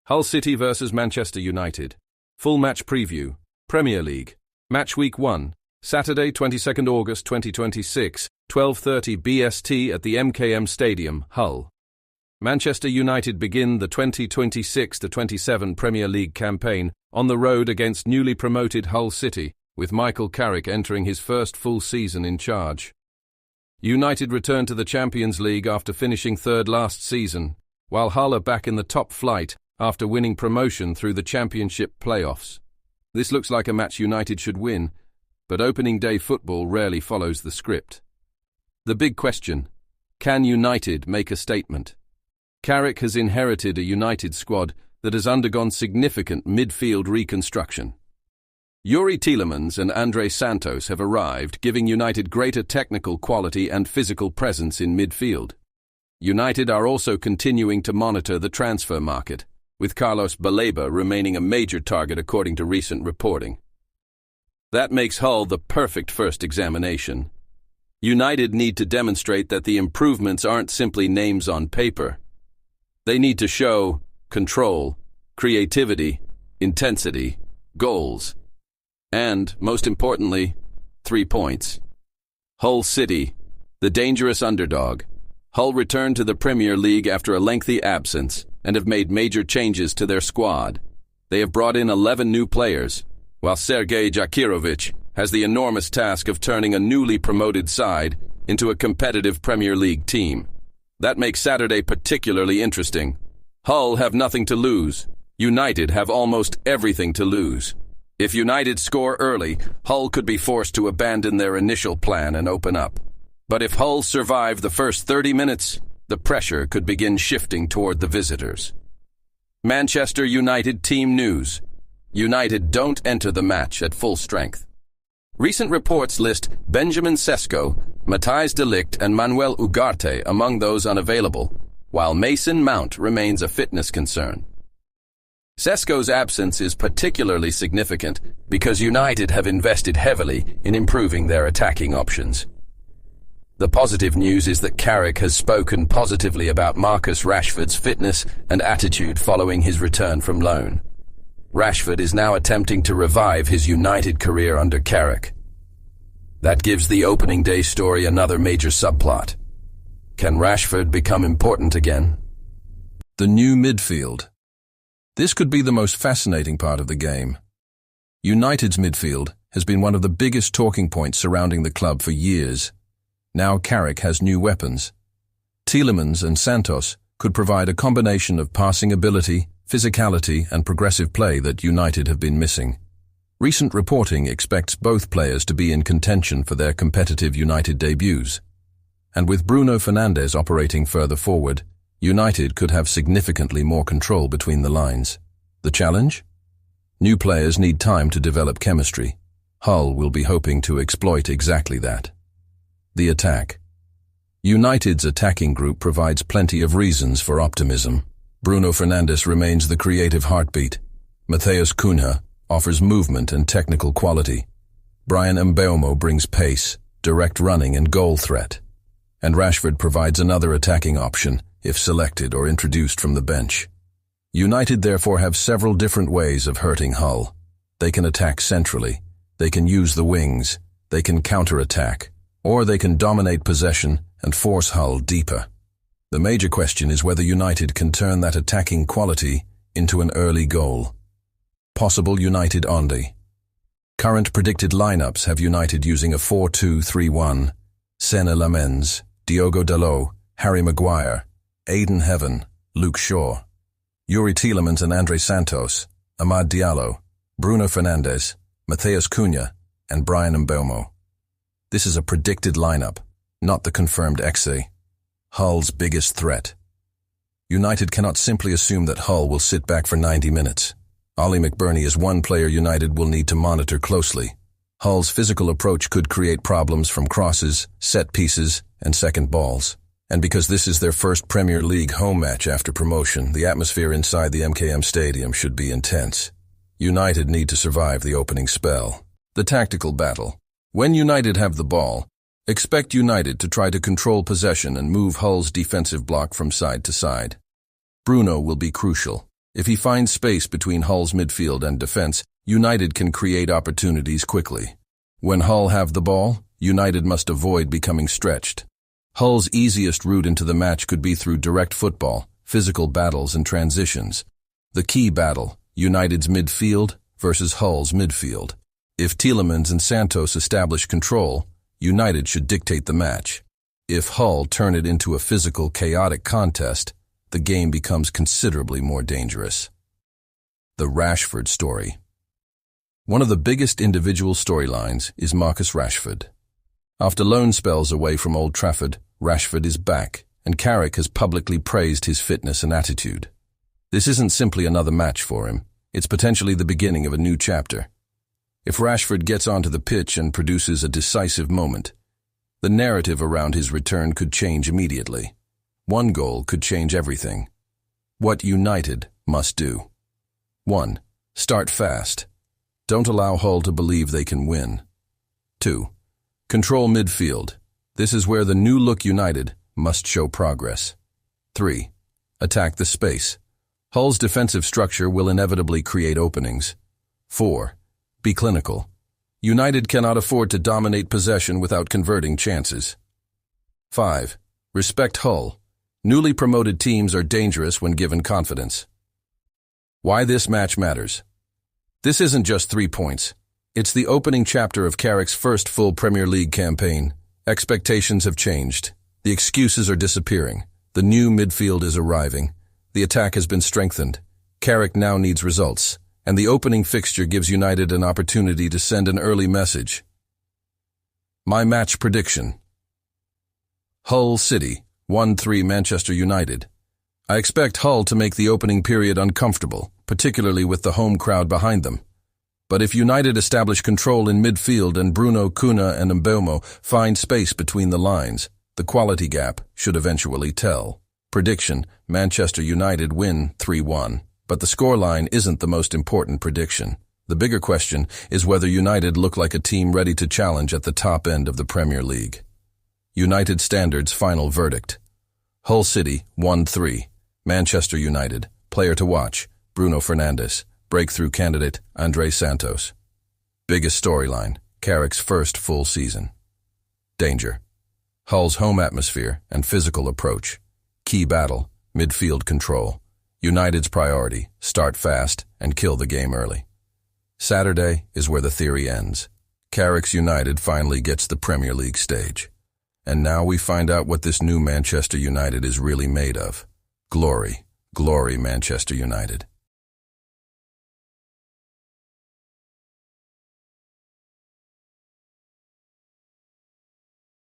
Hull City vs Manchester United. Full match preview. Premier League. Match Week 1. Saturday, 22nd August 2026, 12:30 BST at the MKM Stadium, Hull. Manchester United begin the 2026-27 Premier League campaign on the road against newly promoted Hull City, with Michael Carrick entering his first full season in charge. United return to the Champions League after finishing third last season, while Hull are back in the top flight after winning promotion through the Championship playoffs. This looks like a match United should win, but opening day football rarely follows the script. The big question: can United make a statement? Carrick has inherited a United squad that has undergone significant midfield reconstruction. Youri Tielemans and Andre Santos have arrived, giving United greater technical quality and physical presence in midfield. United are also continuing to monitor the transfer market, with Carlos Baleba remaining a major target according to recent reporting. That makes Hull the perfect first examination. United need to demonstrate that the improvements aren't simply names on paper. They need to show control, creativity, intensity, goals, and, most importantly, 3 points. Hull City, the dangerous underdog. Hull return to the Premier League after a lengthy absence and have made major changes to their squad. They have brought in 11 new players, while Sergej Jakirovic has the enormous task of turning a newly promoted side into a competitive Premier League team. That makes Saturday particularly interesting. Hull have nothing to lose. United have almost everything to lose. If United score early, Hull could be forced to abandon their initial plan and open up. But if Hull survive the first 30 minutes, the pressure could begin shifting toward the visitors. Manchester United team news. United don't enter the match at full strength. Recent reports list Benjamin Sesko, Matthijs de Ligt and Manuel Ugarte among those unavailable, while Mason Mount remains a fitness concern. Sesko's absence is particularly significant because United have invested heavily in improving their attacking options. The positive news is that Carrick has spoken positively about Marcus Rashford's fitness and attitude following his return from loan. Rashford is now attempting to revive his United career under Carrick. That gives the opening day story another major subplot. Can Rashford become important again? The new midfield. This could be the most fascinating part of the game. United's midfield has been one of the biggest talking points surrounding the club for years. Now Carrick has new weapons. Tielemans and Santos could provide a combination of passing ability, physicality and progressive play that United have been missing. Recent reporting expects both players to be in contention for their competitive United debuts. And with Bruno Fernandes operating further forward, United could have significantly more control between the lines. The challenge? New players need time to develop chemistry. Hull will be hoping to exploit exactly that. The attack. United's attacking group provides plenty of reasons for optimism. Bruno Fernandes remains the creative heartbeat. Matheus Cunha offers movement and technical quality. Bryan Mbeumo brings pace, direct running and goal threat. And Rashford provides another attacking option, if selected or introduced from the bench. United therefore have several different ways of hurting Hull. They can attack centrally, they can use the wings, they can counter-attack, or they can dominate possession and force Hull deeper. The major question is whether United can turn that attacking quality into an early goal. Possible United only. Current predicted lineups have United using a 4-2-3-1, Sena Lamens, Diogo Dalot, Harry Maguire, Aiden Heaven, Luke Shaw, Youri Tielemans and Andre Santos, Amad Diallo, Bruno Fernandes, Matheus Cunha, and Bryan Mbeumo. This is a predicted lineup, not the confirmed XA. Hull's biggest threat. United cannot simply assume that Hull will sit back for 90 minutes. Ollie McBurney is one player United will need to monitor closely. Hull's physical approach could create problems from crosses, set pieces, and second balls. And because this is their first Premier League home match after promotion, the atmosphere inside the MKM Stadium should be intense. United need to survive the opening spell. The tactical battle. When United have the ball, expect United to try to control possession and move Hull's defensive block from side to side. Bruno will be crucial. If he finds space between Hull's midfield and defense, United can create opportunities quickly. When Hull have the ball, United must avoid becoming stretched. Hull's easiest route into the match could be through direct football, physical battles and transitions. The key battle, United's midfield versus Hull's midfield. If Tielemans and Santos establish control, United should dictate the match. If Hull turn it into a physical, chaotic contest, the game becomes considerably more dangerous. The Rashford story. One of the biggest individual storylines is Marcus Rashford. After loan spells away from Old Trafford, Rashford is back, and Carrick has publicly praised his fitness and attitude. This isn't simply another match for him, it's potentially the beginning of a new chapter. If Rashford gets onto the pitch and produces a decisive moment, the narrative around his return could change immediately. One goal could change everything. What United must do. 1. Start fast. Don't allow Hull to believe they can win. 2. Control midfield. This is where the new-look United must show progress. 3. Attack the space. Hull's defensive structure will inevitably create openings. 4. Be clinical. United cannot afford to dominate possession without converting chances. 5. Respect Hull. Newly promoted teams are dangerous when given confidence. Why this match matters. This isn't just 3 points. It's the opening chapter of Carrick's first full Premier League campaign. Expectations have changed. The excuses are disappearing. The new midfield is arriving. The attack has been strengthened. Carrick now needs results, and the opening fixture gives United an opportunity to send an early message. My match prediction. Hull City, 1-3 Manchester United. I expect Hull to make the opening period uncomfortable, particularly with the home crowd behind them. But if United establish control in midfield and Bruno, Kuna and Mbeumo find space between the lines, the quality gap should eventually tell. Prediction, Manchester United win 3-1. But the scoreline isn't the most important prediction. The bigger question is whether United look like a team ready to challenge at the top end of the Premier League. United Standard's final verdict. Hull City 1-3. Manchester United. Player to watch, Bruno Fernandes. Breakthrough candidate, Andre Santos. Biggest storyline, Carrick's first full season. Danger. Hull's home atmosphere and physical approach. Key battle, midfield control. United's priority, start fast and kill the game early. Saturday is where the theory ends. Carrick's United finally gets the Premier League stage. And now we find out what this new Manchester United is really made of. Glory, glory Manchester United.